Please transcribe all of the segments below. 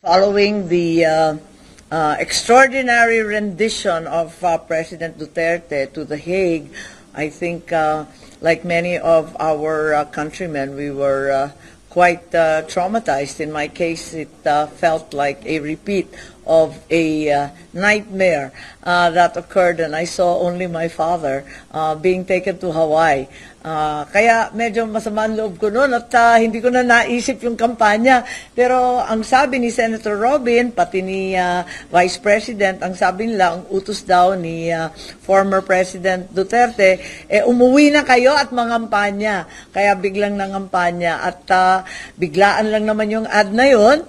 Following the extraordinary rendition of President Duterte to The Hague, I think, like many of our countrymen, we were quite traumatized. In my case, it felt like a repeat of a nightmare that occurred, and I saw only my father being taken to Hawaii. Kaya medyo masama ang loob ko noon at hindi ko na naisip yung kampanya. Pero ang sabi ni Senator Robin, pati ni Vice President, ang sabi nila, ang utos daw ni former President Duterte, umuwi na kayo at mangampanya. Kaya biglang nangampanya at biglaan lang naman yung ad na yun.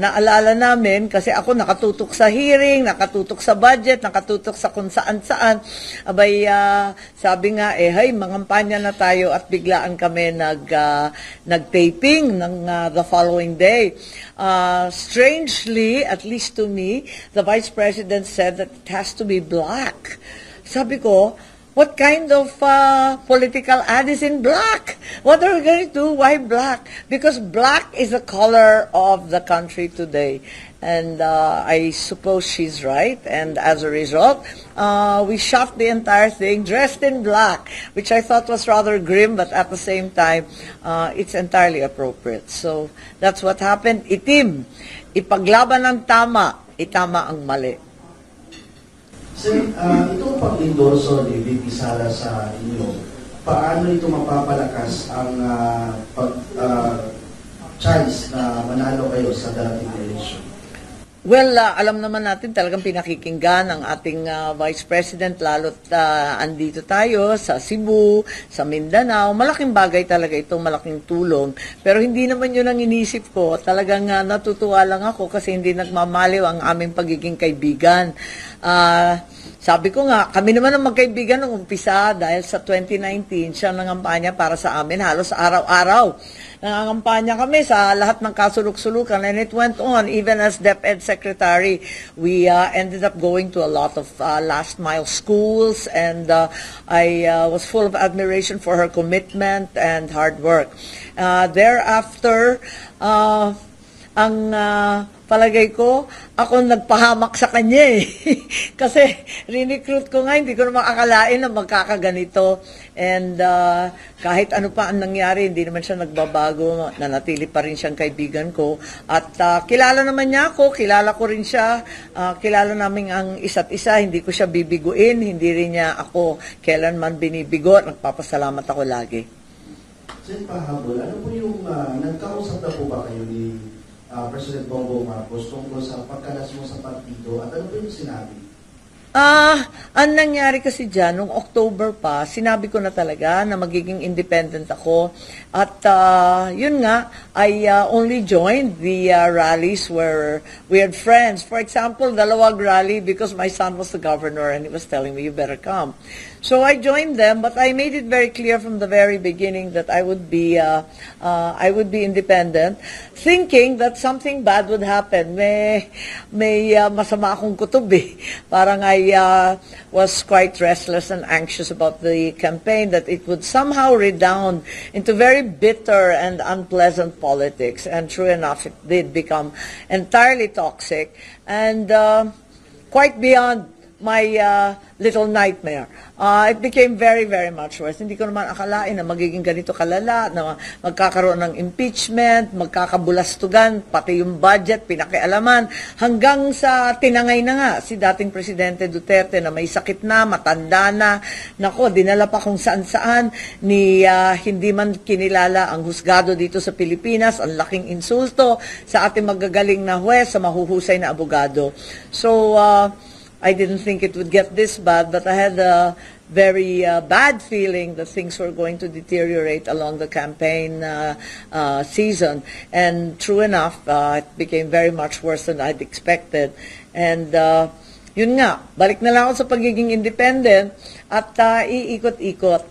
Naalala namin kasi ako nakatutok sa hearing, nakatutok sa budget, nakatutok sa kung saan-saan. Abay, sabi nga, hey, mangampanya na tayo at biglaan kami nag-taping ng the following day. Strangely, at least to me, the Vice President said that it has to be black. Sabi ko, what kind of political ad is in black? What are we going to do? Why black? Because black is the color of the country today. And I suppose she's right. And as a result, we shot the entire thing dressed in black, which I thought was rather grim, but at the same time, it's entirely appropriate. So that's what happened. Itim. Ipaglaban ng tama, itama ang mali. Sir, itong pag-endorso ni VP Sara sa inyo, paano ito mapapalakas ang chance na manalo kayo sa darating election? Well, alam naman natin talagang pinakikinggan ang ating Vice President, lalo't andito tayo sa Cebu, sa Mindanao. Malaking bagay talaga ito, malaking tulong. Pero hindi naman yun ang inisip ko. Talagang natutuwa lang ako kasi hindi nagmamaliw ang aming pagiging kaibigan. Sabi ko nga, kami naman ang magkaibigan nung umpisa dahil sa 2019, siya nangampanya para sa amin halos araw-araw. Nangangampanya kami sa lahat ng kasuluk-sulukan, and it went on even as DepEd Secretary. We ended up going to a lot of last-mile schools, and I was full of admiration for her commitment and hard work. Thereafter, ang palagay ko, ako nagpahamak sa kanya eh. Kasi rinicruit ko nga, hindi ko naman akalain na magkakaganito. And kahit ano pa ang nangyari, hindi naman siya nagbabago, nanatili pa rin siyang kaibigan ko. At kilala naman niya ako, kilala ko rin siya, kilala namin ang isa't isa, hindi ko siya bibiguin, hindi rin niya ako kailanman binibigo, nagpapasalamat ako lagi. Sir, pahabol, ano po yung, nagkausap na po ba kayo ni President Bongbong Marcos tungkol sa pagkalas mo sa partido at ano po yung sinabi? Ang nangyari kasi dyan, noong October pa, sinabi ko na talaga na magiging independent ako. At yun nga, I only joined the rallies where we had friends. For example, Dalawag rally because my son was the governor and he was telling me, you better come. So I joined them, but I made it very clear from the very beginning that I would be independent, thinking that something bad would happen. May masama akong kutob eh. Parang I was quite restless and anxious about the campaign, that it would somehow redound into very bitter and unpleasant politics. And true enough, it did become entirely toxic and quite beyond my little nightmare. It became very, very much worse. Hindi ko naman akalain na magiging ganito kalala, na magkakaroon ng impeachment, magkakabulastugan, pati yung budget, pinakialaman, hanggang sa tinangay na nga si dating Presidente Duterte na may sakit na, matanda na, nako, dinala pa kung saan-saan, ni hindi man kinilala ang husgado dito sa Pilipinas, ang laking insulto sa ating magagaling na huwes, sa mahuhusay na abogado. So, I didn't think it would get this bad, but I had a very bad feeling that things were going to deteriorate along the campaign season. And true enough, it became very much worse than I'd expected. And yun nga, balik na lang ako sa pagiging independent at iikot-ikot,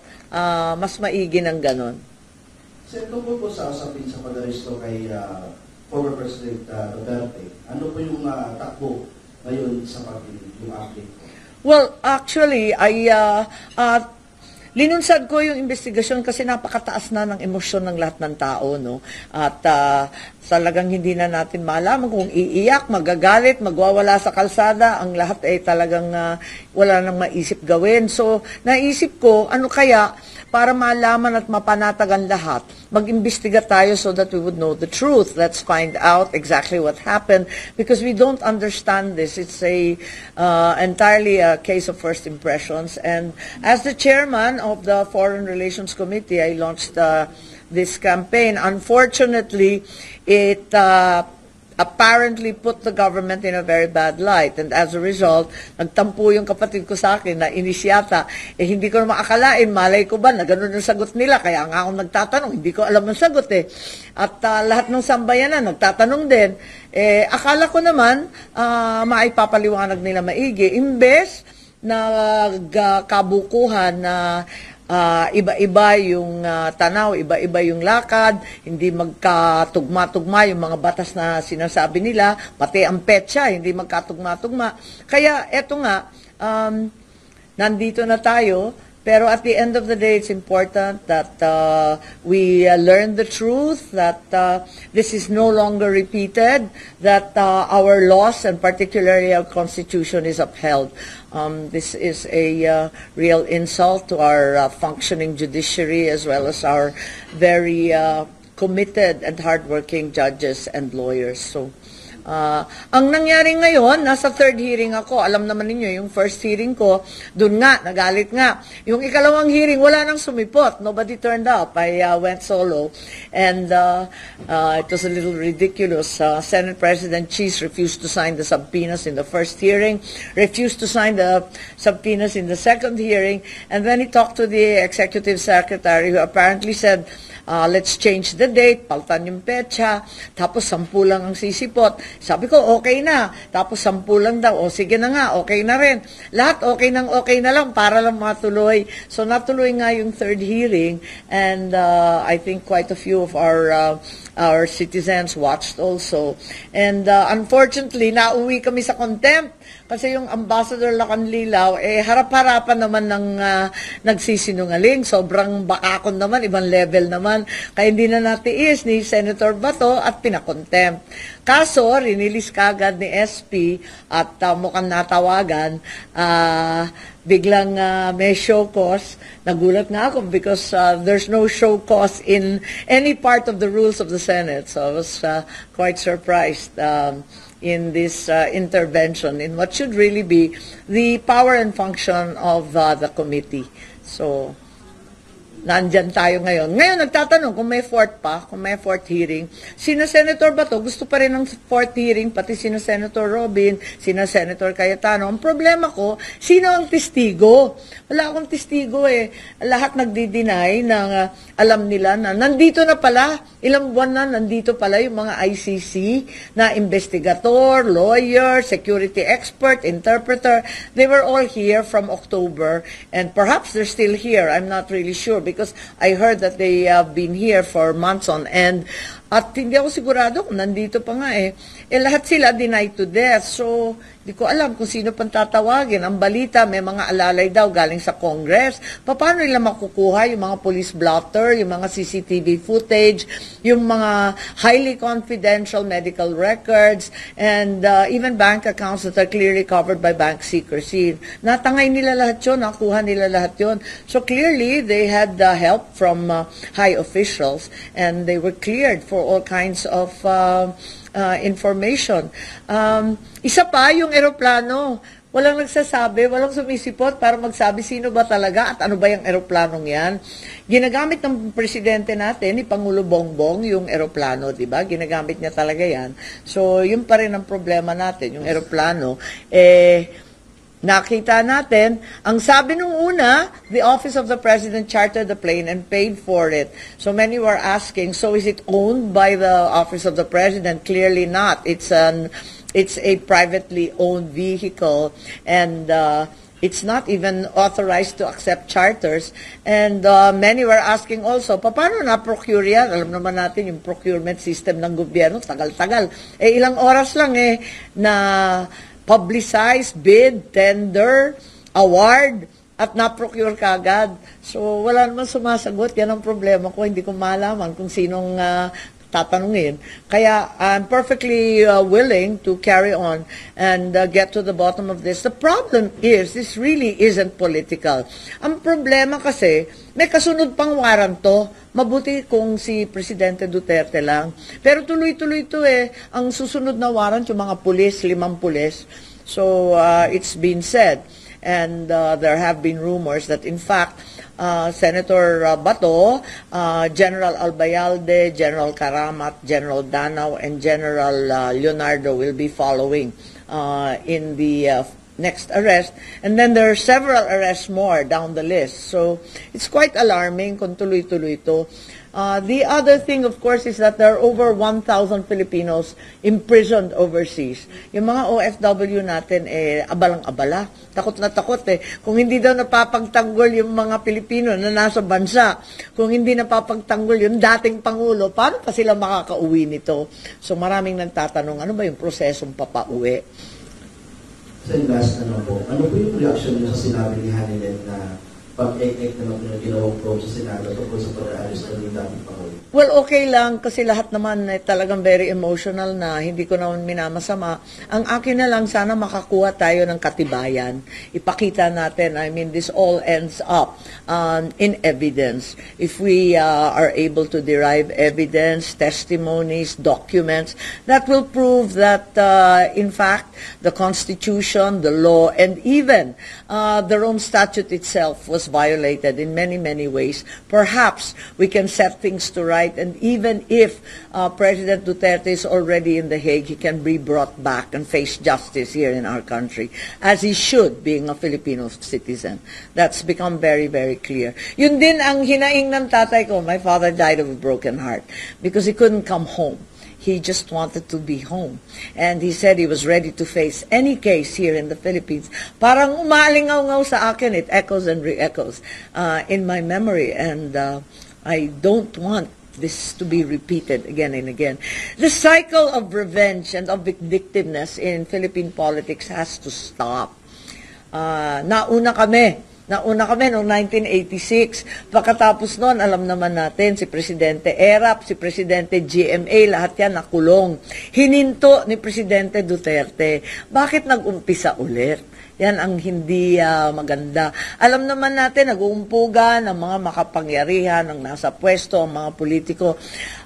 mas maigi ng ganon. Sir, tungkol po sa usapin sa pag-aresto kay former President Duterte, ano po yung takbo ngayon sa pag-ibig, yung update? Well, actually, linunsad ko yung investigasyon kasi napakataas na ng emosyon ng lahat ng tao, no? At talagang hindi na natin malaman kung iiyak, magagalit, magwawala sa kalsada, ang lahat ay talagang wala nang maisip gawin. So, naisip ko, ano kaya para malaman at mapanatag ang lahat, mag-imbestiga tayo so that we would know the truth. Let's find out exactly what happened because we don't understand this. It's entirely a case of first impressions. And as the chairman of the Foreign Relations Committee, I launched this campaign. Unfortunately, it apparently put the government in a very bad light. And as a result, nagtampo yung kapatid ko sa akin na inisyata. Hindi ko na maakalain, malay ko ba na ganun ang sagot nila. Kaya nga ako nagtatanong, hindi ko alam ang sagot eh. At lahat ng sambayanan nagtatanong din. Akala ko naman, maipapaliwanag nila maigi. Imbes na kabukuhan na iba-iba yung tanaw, iba-iba yung lakad, hindi magkatugma-tugma yung mga batas na sinasabi nila, pati ang petsa, hindi magkatugma-tugma. Kaya eto nga, nandito na tayo, pero at the end of the day, it's important that we learn the truth, that this is no longer repeated, that our laws and particularly our Constitution is upheld. This is a real insult to our functioning judiciary as well as our very committed and hardworking judges and lawyers. So, ang nangyari ngayon, nasa third hearing ako. Alam naman ninyo, yung first hearing ko, dun nga, nagalit nga. Yung ikalawang hearing, wala nang sumipot. Nobody turned up. I went solo. And it was a little ridiculous. Senate President Cheese refused to sign the subpoenas in the first hearing, refused to sign the subpoenas in the second hearing, and then he talked to the executive secretary who apparently said, let's change the date, paltan yung petsa, tapos 10 lang ang sisipot. Sabi ko, okay na. Tapos 10 lang daw. O sige na nga, okay na rin. Lahat okay na lang para lang matuloy. So natuloy nga yung third hearing and I think quite a few of our citizens watched also. And unfortunately, nauwi kami sa contempt kasi yung Ambassador Lacanlilaw, harap-harapan naman ng nagsisinungaling. Sobrang bakakon naman, ibang level naman. Kaya hindi na natiis ni Senator Bato at pinakontempt. Kaso, rinilis kagad ni SP at mukhang natawagan, biglang may show cause. Nagulat nga ako because there's no show cause in any part of the rules of the Senate. So I was quite surprised in this intervention in what should really be the power and function of the committee. So, nandyan tayo ngayon. Ngayon, nagtatanong kung may fourth pa, kung may fourth hearing. Sina Senator Bato, gusto pa rin ng fourth hearing, pati sina Senator Robin, sina Senator Cayetano. Ang problema ko, sino ang testigo? Wala akong testigo eh. Lahat nagdi-deny na alam nila na nandito na pala, ilang buwan na nandito pala yung mga ICC na investigator, lawyer, security expert, interpreter. They were all here from October and perhaps they're still here. I'm not really sure because I heard that they have been here for months on end. At hindi ako sigurado kung nandito pa nga eh. Lahat sila denied to death. So, hindi ko alam kung sino pang tatawagin. Ang balita, may mga alalay daw galing sa Congress. Paano nila makukuha yung mga police blotter, yung mga CCTV footage, yung mga highly confidential medical records, and even bank accounts that are clearly covered by bank secrecy. Natangay nila lahat yun, nakuha nila lahat yun. So clearly, they had help from high officials, and they were cleared for all kinds of information. Isa pa, yung eroplano. Walang nagsasabi, walang sumisipot para magsabi sino ba talaga at ano ba yung eroplanong yan. Ginagamit ng presidente natin, ni Pangulo Bongbong, yung eroplano, di ba? Ginagamit niya talaga yan. So, yun pa rin ang problema natin, yung eroplano. Nakita natin, ang sabi nung una, the Office of the President chartered the plane and paid for it. So many were asking, so is it owned by the Office of the President? Clearly not. It's a privately owned vehicle and it's not even authorized to accept charters. And many were asking also, paano na-procure yan? Alam naman natin yung procurement system ng gobyerno, tagal-tagal. Ilang oras lang na publicized, bid, tender, award, at na-procure kagad. So, wala naman sumasagot. Yan ang problema ko. Hindi ko malaman kung sinong tatanungin. Kaya I'm perfectly willing to carry on and get to the bottom of this. The problem is, this really isn't political. Ang problema kasi, may kasunod pang warrant to. Mabuti kung si Presidente Duterte lang. Pero tuloy-tuloy to eh. Ang susunod na warrant, yung mga pulis, 5 pulis. So, it's been said. And there have been rumors that in fact, Senator Bato, General Albayalde, General Karamat, General Danao, and General Leonardo will be following in the next arrest. And then there are several arrests more down the list. So it's quite alarming kung tuloy-tuloy ito. The other thing, of course, is that there are over 1,000 Filipinos imprisoned overseas. Yung mga OFW natin, abalang-abala. Takot na takot eh. Kung hindi daw napapagtanggol yung mga Pilipino na nasa bansa, kung hindi napapagtanggol yung dating Pangulo, paano pa sila makakauwi nito? So maraming nagtatanong, ano ba yung prosesong papauwi? Sa last po, ano po yung reaction niyo sa sinabi ni Hanilet na pag-ek-ek naman yung ginawang probe sa Senado tungkol sa pag-aalis ng dating Pangulo? Well, okay lang kasi lahat naman talagang very emotional na hindi ko naman minamasama. Ang akin na lang, sana makakuha tayo ng katibayan. Ipakita natin, I mean, this all ends up in evidence. If we are able to derive evidence, testimonies, documents, that will prove that, in fact, the Constitution, the law, and even their own statute itself was violated in many, many ways. Perhaps we can set things to right, and even if President Duterte is already in The Hague, he can be brought back and face justice here in our country, as he should, being a Filipino citizen. That's become very, very clear. Yun din ang hinaing ng tatay ko. My father died of a broken heart because he couldn't come home. He just wanted to be home. And he said he was ready to face any case here in the Philippines. Parang umalingaw-ngaw sa akin. It echoes and re-echoes in my memory. And I don't want this to be repeated again and again. The cycle of revenge and of vindictiveness in Philippine politics has to stop. Nauna kami noong 1986. Pagkatapos noon, alam naman natin, si Presidente Erap, si Presidente GMA, lahat yan nakulong. Hininto ni Presidente Duterte. Bakit nag-umpisa ulit? Yan ang hindi maganda. Alam naman natin, nag-uumpugan ang mga makapangyarihan, ang nasa pwesto, ang mga politiko.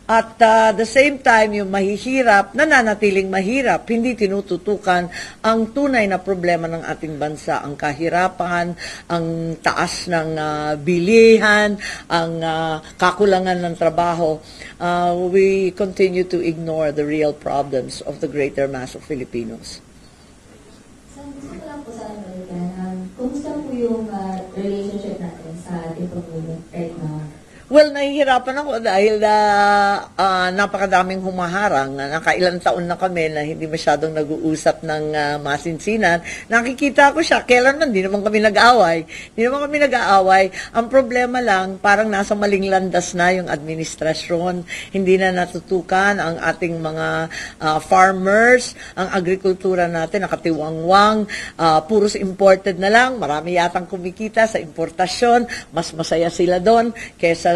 At the same time, yung mahihirap, nananatiling mahirap, hindi tinututukan ang tunay na problema ng ating bansa, ang kahirapan, ang taas ng bilihan, ang kakulangan ng trabaho. We continue to ignore the real problems of the greater mass of Filipinos. Gusto ko lang po sana balikan, kumusta po yung relationship natin sa ating Pangulo right now? Well, nahihirapan ako dahil napakadaming humaharang. Nakailang taon na kami na hindi masyadong nag-uusap ng masinsinan. Nakikita ko siya, kailanman, hindi naman kami nag-aaway. Ang problema lang, parang nasa maling landas na yung administrasyon. Hindi na natutukan ang ating mga farmers, ang agrikultura natin, nakatiwangwang, puros imported na lang. Marami yatang kumikita sa importasyon. Mas masaya sila doon kesa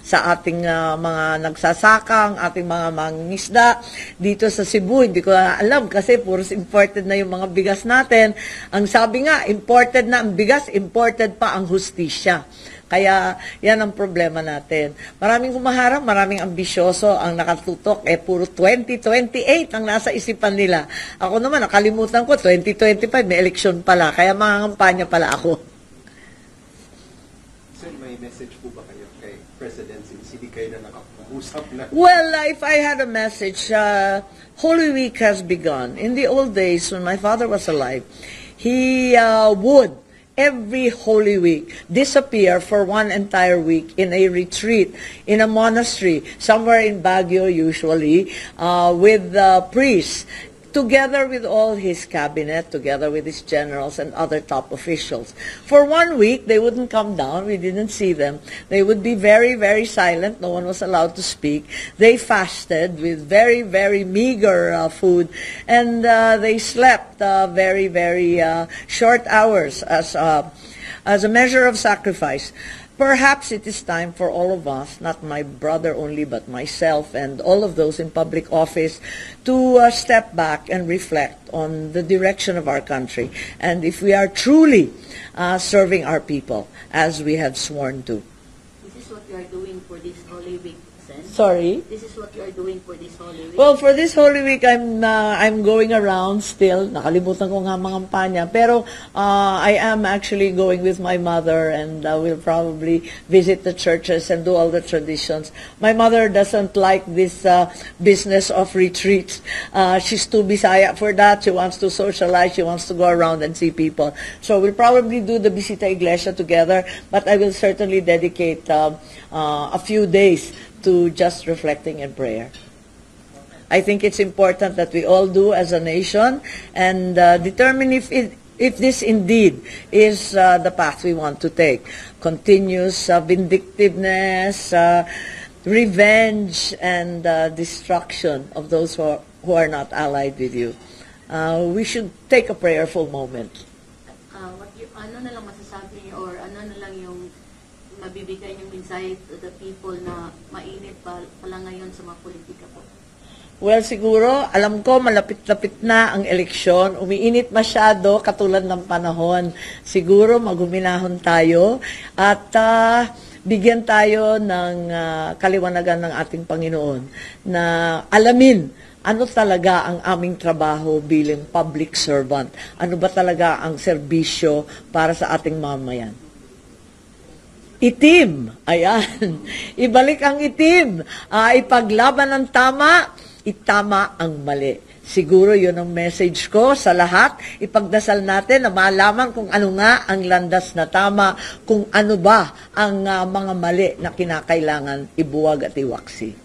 sa ating mga nagsasaka, ang ating mga mangingisda dito sa Cebu. Hindi ko alam kasi puros imported na yung mga bigas natin. Ang sabi nga, imported na ang bigas, imported pa ang hustisya. Kaya yan ang problema natin. Maraming humaharap, maraming ambisyoso ang nakatutok. Puro 2028 ang nasa isipan nila. Ako naman, nakalimutan ko, 2025, may eleksyon pala. Kaya mangangampanya pala ako. Sir, may message po ba kayo kay President since hindi kayo na nakapag-usap na? Well, if I had a message, Holy Week has begun. In the old days, when my father was alive, he would, every Holy Week, disappear for one entire week in a retreat, in a monastery, somewhere in Baguio usually, with priests, together with all his cabinet, together with his generals and other top officials. For 1 week, they wouldn't come down. We didn't see them. They would be very, very silent. No one was allowed to speak. They fasted with very, very meager food, and they slept very, very short hours as as a measure of sacrifice. Perhaps it is time for all of us, not my brother only, but myself and all of those in public office, to step back and reflect on the direction of our country, and if we are truly serving our people as we have sworn to. This is what you are doing for this Holy Week, Sen. Sorry? This is what you are doing for this Holy Week. Well, for this Holy Week, I'm going around still. Nakalimutan ko nga mga panya. Pero I am actually going with my mother, and we'll probably visit the churches and do all the traditions. My mother doesn't like this business of retreats. She's too Bisaya for that. She wants to socialize. She wants to go around and see people. So we'll probably do the Visita Iglesia together, but I will certainly dedicate a few days to just reflecting in prayer. I think it's important that we all do as a nation and determine if this indeed is the path we want to take. Continuous vindictiveness, revenge, and destruction of those who are not allied with you. We should take a prayerful moment. Ano na lang masasabi niyo or ano na lang yung mabibigay niyong mensahe to the people na mainit pala ngayon sa mga politika po? Well, siguro, alam ko, malapit-lapit na ang eleksyon. Umiinit masyado, katulad ng panahon. Siguro, maguminahon tayo at bigyan tayo ng kaliwanagan ng ating Panginoon na alamin ano talaga ang aming trabaho bilang public servant. Ano ba talaga ang serbisyo para sa ating mamayan. Itim, ayan, ibalik ang itim, ipaglaban ang tama, itama ang mali. Siguro yun ang message ko sa lahat. Ipagdasal natin na malaman kung ano nga ang landas na tama, kung ano ba ang mga mali na kinakailangan ibuwag at iwaksi.